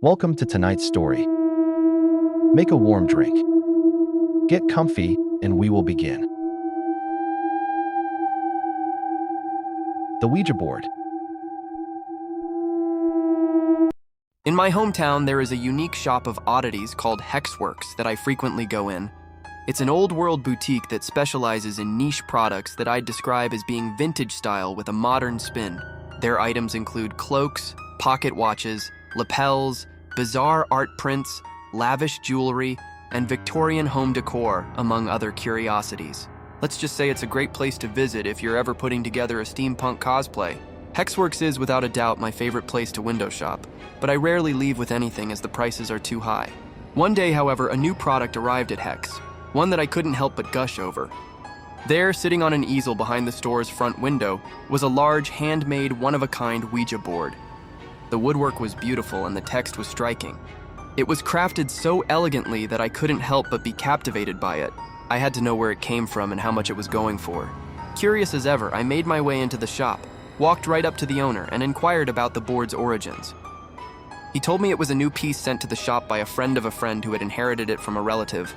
Welcome to tonight's story. Make a warm drink. Get comfy, and we will begin. The Ouija board. In my hometown, there is a unique shop of oddities called Hexworks that I frequently go in. It's an old-world boutique that specializes in niche products that I'd describe as being vintage style with a modern spin. Their items include cloaks, pocket watches, lapels, bizarre art prints, lavish jewelry, and Victorian home decor, among other curiosities. Let's just say it's a great place to visit if you're ever putting together a steampunk cosplay. Hexworks is, without a doubt, my favorite place to window shop, but I rarely leave with anything as the prices are too high. One day, however, a new product arrived at Hex, one that I couldn't help but gush over. There, sitting on an easel behind the store's front window, was a large, handmade, one-of-a-kind Ouija board. The woodwork was beautiful and the text was striking. It was crafted so elegantly that I couldn't help but be captivated by it. I had to know where it came from and how much it was going for. Curious as ever, I made my way into the shop, walked right up to the owner, and inquired about the board's origins. He told me it was a new piece sent to the shop by a friend of a friend who had inherited it from a relative.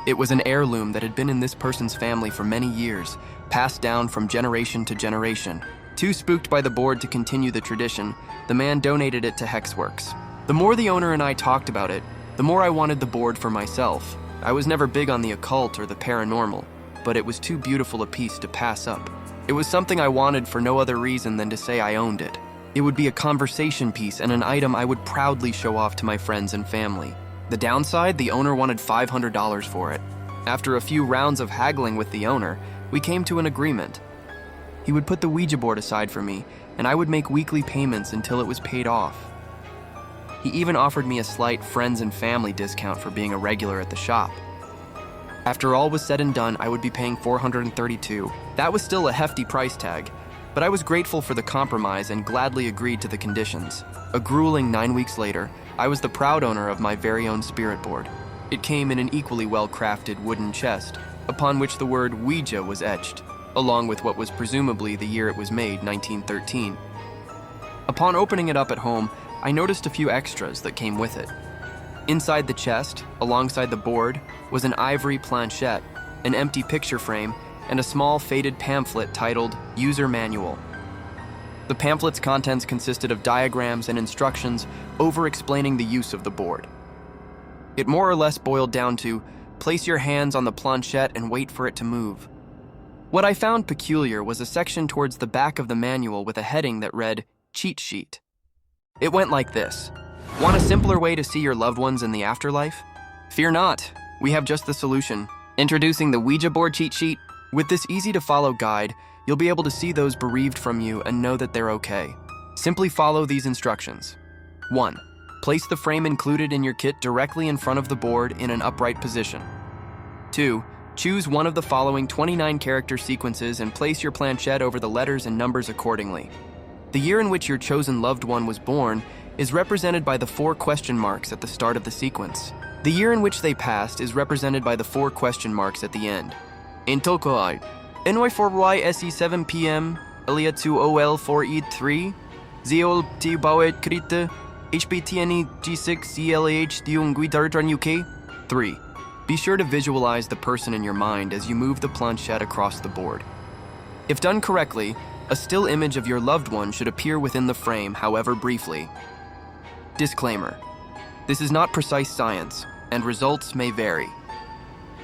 It was an heirloom that had been in this person's family for many years, passed down from generation to generation. Too spooked by the board to continue the tradition, the man donated it to Hexworks. The more the owner and I talked about it, the more I wanted the board for myself. I was never big on the occult or the paranormal, but it was too beautiful a piece to pass up. It was something I wanted for no other reason than to say I owned it. It would be a conversation piece and an item I would proudly show off to my friends and family. The downside, the owner wanted $500 for it. After a few rounds of haggling with the owner, we came to an agreement. He would put the Ouija board aside for me, and I would make weekly payments until it was paid off. He even offered me a slight friends and family discount for being a regular at the shop. After all was said and done, I would be paying $432. That was still a hefty price tag, but I was grateful for the compromise and gladly agreed to the conditions. A grueling 9 weeks later, I was the proud owner of my very own spirit board. It came in an equally well-crafted wooden chest, upon which the word Ouija was etched, along with what was presumably the year it was made, 1913. Upon opening it up at home, I noticed a few extras that came with it. Inside the chest, alongside the board, was an ivory planchette, an empty picture frame, and a small faded pamphlet titled User Manual. The pamphlet's contents consisted of diagrams and instructions over-explaining the use of the board. It more or less boiled down to, place your hands on the planchette and wait for it to move. What I found peculiar was a section towards the back of the manual with a heading that read, Cheat Sheet. It went like this. Want a simpler way to see your loved ones in the afterlife? Fear not, we have just the solution. Introducing the Ouija board cheat sheet. With this easy-to-follow guide, you'll be able to see those bereaved from you and know that they're okay. Simply follow these instructions. 1. Place the frame included in your kit directly in front of the board in an upright position. 2. Choose one of the following 29-character sequences and place your planchette over the letters and numbers accordingly. The year in which your chosen loved one was born is represented by the 4 question marks at the start of the sequence. The year in which they passed is represented by the 4 question marks at the end. In Tokoai, NY4YSE7 PM, Elia 2OL 4E3, ZOL T Bawet Krita, HBTNE G6 ELAH Diung UK. 3. Be sure to visualize the person in your mind as you move the planchette across the board. If done correctly, a still image of your loved one should appear within the frame, however briefly. Disclaimer: this is not precise science, and results may vary.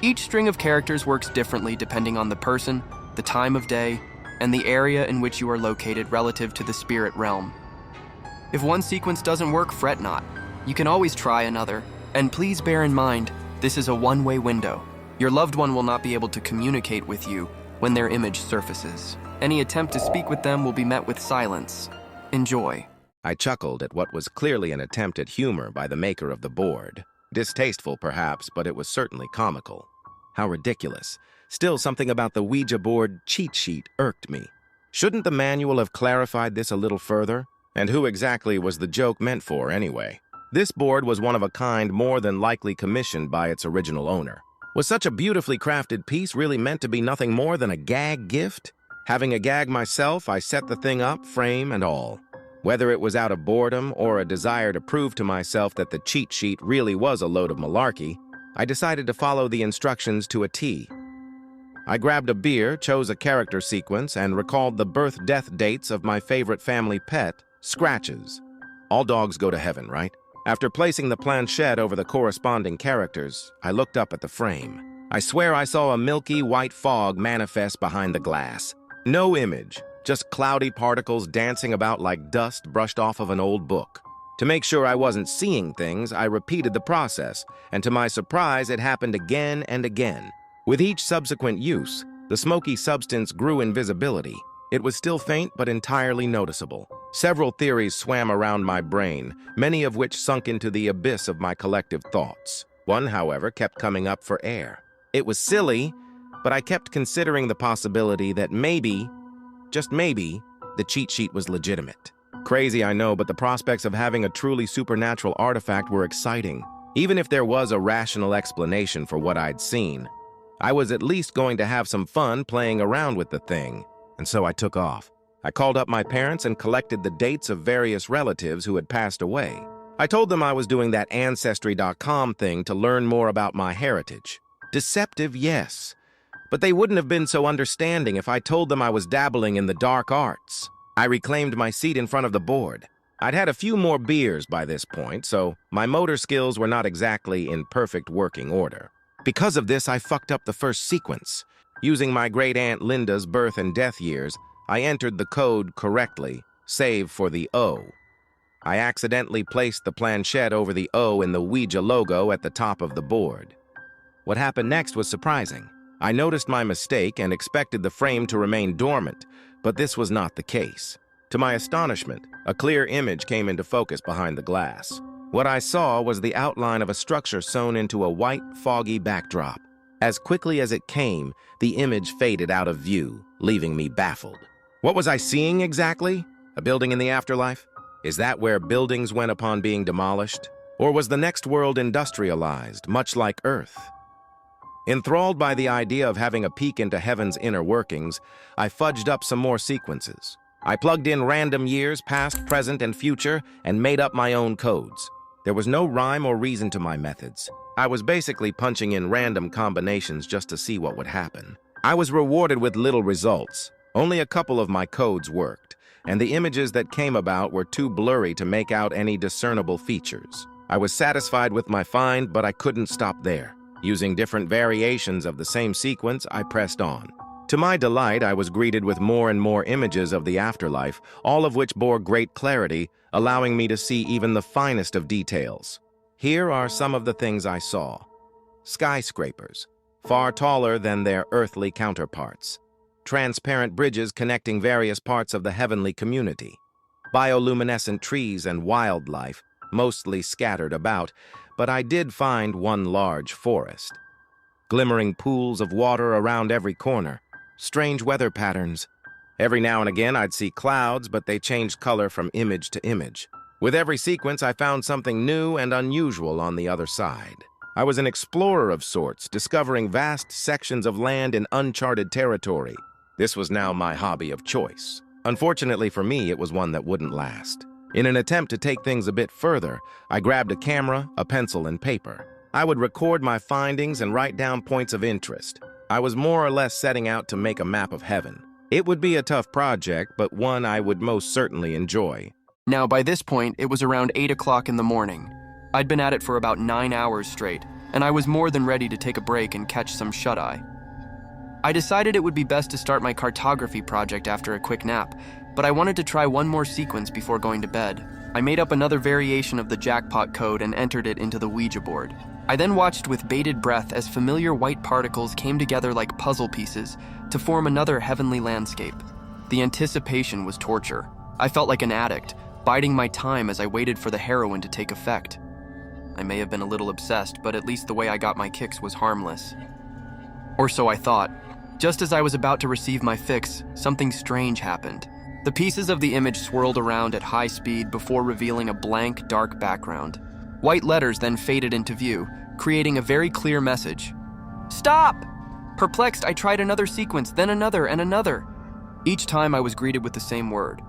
Each string of characters works differently depending on the person, the time of day, and the area in which you are located relative to the spirit realm. If one sequence doesn't work, fret not. You can always try another, and please bear in mind, this is a one-way window. Your loved one will not be able to communicate with you when their image surfaces. Any attempt to speak with them will be met with silence. Enjoy. I chuckled at what was clearly an attempt at humor by the maker of the board. Distasteful, perhaps, but it was certainly comical. How ridiculous. Still, something about the Ouija board cheat sheet irked me. Shouldn't the manual have clarified this a little further? And who exactly was the joke meant for, anyway? This board was one of a kind more than likely commissioned by its original owner. Was such a beautifully crafted piece really meant to be nothing more than a gag gift? Having a gag myself, I set the thing up, frame and all. Whether it was out of boredom or a desire to prove to myself that the cheat sheet really was a load of malarkey, I decided to follow the instructions to a T. I grabbed a beer, chose a character sequence, and recalled the birth-death dates of my favorite family pet, Scratches. All dogs go to heaven, right? After placing the planchette over the corresponding characters, I looked up at the frame. I swear I saw a milky white fog manifest behind the glass. No image, just cloudy particles dancing about like dust brushed off of an old book. To make sure I wasn't seeing things, I repeated the process, and to my surprise, it happened again and again. With each subsequent use, the smoky substance grew in visibility. It was still faint but entirely noticeable. Several theories swam around my brain, many of which sunk into the abyss of my collective thoughts. One, however, kept coming up for air. It was silly, but I kept considering the possibility that maybe, just maybe, the cheat sheet was legitimate. Crazy, I know, but the prospects of having a truly supernatural artifact were exciting. Even if there was a rational explanation for what I'd seen, I was at least going to have some fun playing around with the thing, and so I took off. I called up my parents and collected the dates of various relatives who had passed away. I told them I was doing that Ancestry.com thing to learn more about my heritage. Deceptive, yes, but they wouldn't have been so understanding if I told them I was dabbling in the dark arts. I reclaimed my seat in front of the board. I'd had a few more beers by this point, so my motor skills were not exactly in perfect working order. Because of this, I fucked up the first sequence. Using my great-aunt Linda's birth and death years, I entered the code correctly, save for the O. I accidentally placed the planchette over the O in the Ouija logo at the top of the board. What happened next was surprising. I noticed my mistake and expected the frame to remain dormant, but this was not the case. To my astonishment, a clear image came into focus behind the glass. What I saw was the outline of a structure sewn into a white, foggy backdrop. As quickly as it came, the image faded out of view, leaving me baffled. What was I seeing exactly? A building in the afterlife? Is that where buildings went upon being demolished? Or was the next world industrialized, much like Earth? Enthralled by the idea of having a peek into heaven's inner workings, I fudged up some more sequences. I plugged in random years, past, present, and future, and made up my own codes. There was no rhyme or reason to my methods. I was basically punching in random combinations just to see what would happen. I was rewarded with little results. Only a couple of my codes worked, and the images that came about were too blurry to make out any discernible features. I was satisfied with my find, but I couldn't stop there. Using different variations of the same sequence, I pressed on. To my delight, I was greeted with more and more images of the afterlife, all of which bore great clarity, allowing me to see even the finest of details. Here are some of the things I saw. Skyscrapers, far taller than their earthly counterparts. Transparent bridges connecting various parts of the heavenly community. Bioluminescent trees and wildlife, mostly scattered about, but I did find one large forest. Glimmering pools of water around every corner. Strange weather patterns. Every now and again I'd see clouds, but they changed color from image to image. With every sequence, I found something new and unusual on the other side. I was an explorer of sorts, discovering vast sections of land in uncharted territory. This was now my hobby of choice. Unfortunately for me, it was one that wouldn't last. In an attempt to take things a bit further, I grabbed a camera, a pencil, and paper. I would record my findings and write down points of interest. I was more or less setting out to make a map of heaven. It would be a tough project, but one I would most certainly enjoy. Now, by this point, it was around 8 o'clock in the morning. I'd been at it for about 9 hours straight, and I was more than ready to take a break and catch some shut-eye. I decided it would be best to start my cartography project after a quick nap, but I wanted to try one more sequence before going to bed. I made up another variation of the jackpot code and entered it into the Ouija board. I then watched with bated breath as familiar white particles came together like puzzle pieces to form another heavenly landscape. The anticipation was torture. I felt like an addict, biding my time as I waited for the heroin to take effect. I may have been a little obsessed, but at least the way I got my kicks was harmless. Or so I thought. Just as I was about to receive my fix, something strange happened. The pieces of the image swirled around at high speed before revealing a blank, dark background. White letters then faded into view, creating a very clear message. Stop! Perplexed, I tried another sequence, then another and another. Each time I was greeted with the same word.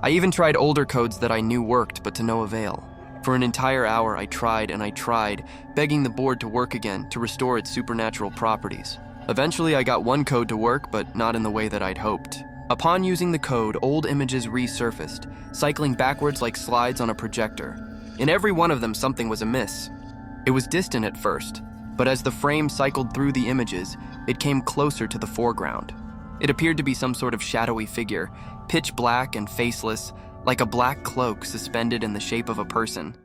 I even tried older codes that I knew worked, but to no avail. For an entire hour, I tried and I tried, begging the board to work again to restore its supernatural properties. Eventually, I got one code to work, but not in the way that I'd hoped. Upon using the code, old images resurfaced, cycling backwards like slides on a projector. In every one of them, something was amiss. It was distant at first, but as the frame cycled through the images, it came closer to the foreground. It appeared to be some sort of shadowy figure, pitch black and faceless, like a black cloak suspended in the shape of a person.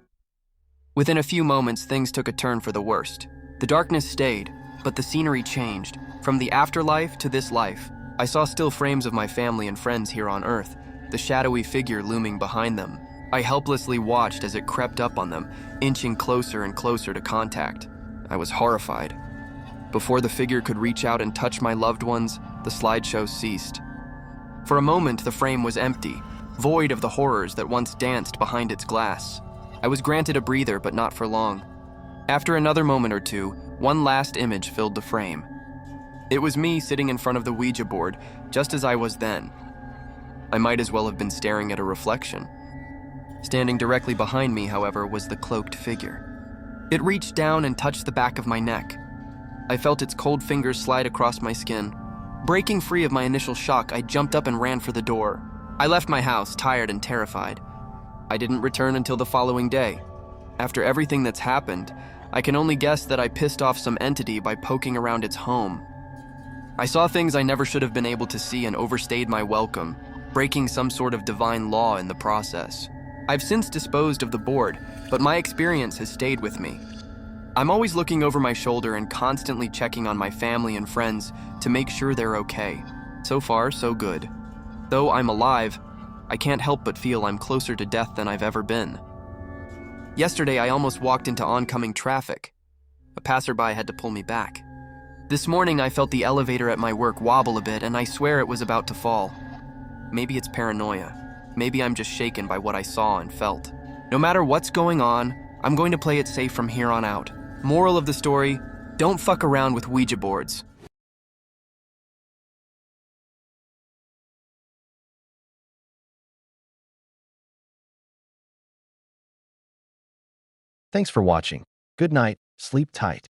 Within a few moments, things took a turn for the worst. The darkness stayed, but the scenery changed. From the afterlife to this life, I saw still frames of my family and friends here on Earth, the shadowy figure looming behind them. I helplessly watched as it crept up on them, inching closer and closer to contact. I was horrified. Before the figure could reach out and touch my loved ones, the slideshow ceased. For a moment, the frame was empty, void of the horrors that once danced behind its glass. I was granted a breather, but not for long. After another moment or two, one last image filled the frame. It was me sitting in front of the Ouija board, just as I was then. I might as well have been staring at a reflection. Standing directly behind me, however, was the cloaked figure. It reached down and touched the back of my neck. I felt its cold fingers slide across my skin. Breaking free of my initial shock, I jumped up and ran for the door. I left my house, tired and terrified. I didn't return until the following day. After everything that's happened, I can only guess that I pissed off some entity by poking around its home. I saw things I never should have been able to see and overstayed my welcome, breaking some sort of divine law in the process. I've since disposed of the board, but my experience has stayed with me. I'm always looking over my shoulder and constantly checking on my family and friends to make sure they're okay. So far, so good. Though I'm alive, I can't help but feel I'm closer to death than I've ever been. Yesterday, I almost walked into oncoming traffic. A passerby had to pull me back. This morning, I felt the elevator at my work wobble a bit, and I swear it was about to fall. Maybe it's paranoia. Maybe I'm just shaken by what I saw and felt. No matter what's going on, I'm going to play it safe from here on out. Moral of the story, don't fuck around with Ouija boards. Thanks for watching. Good night, sleep tight.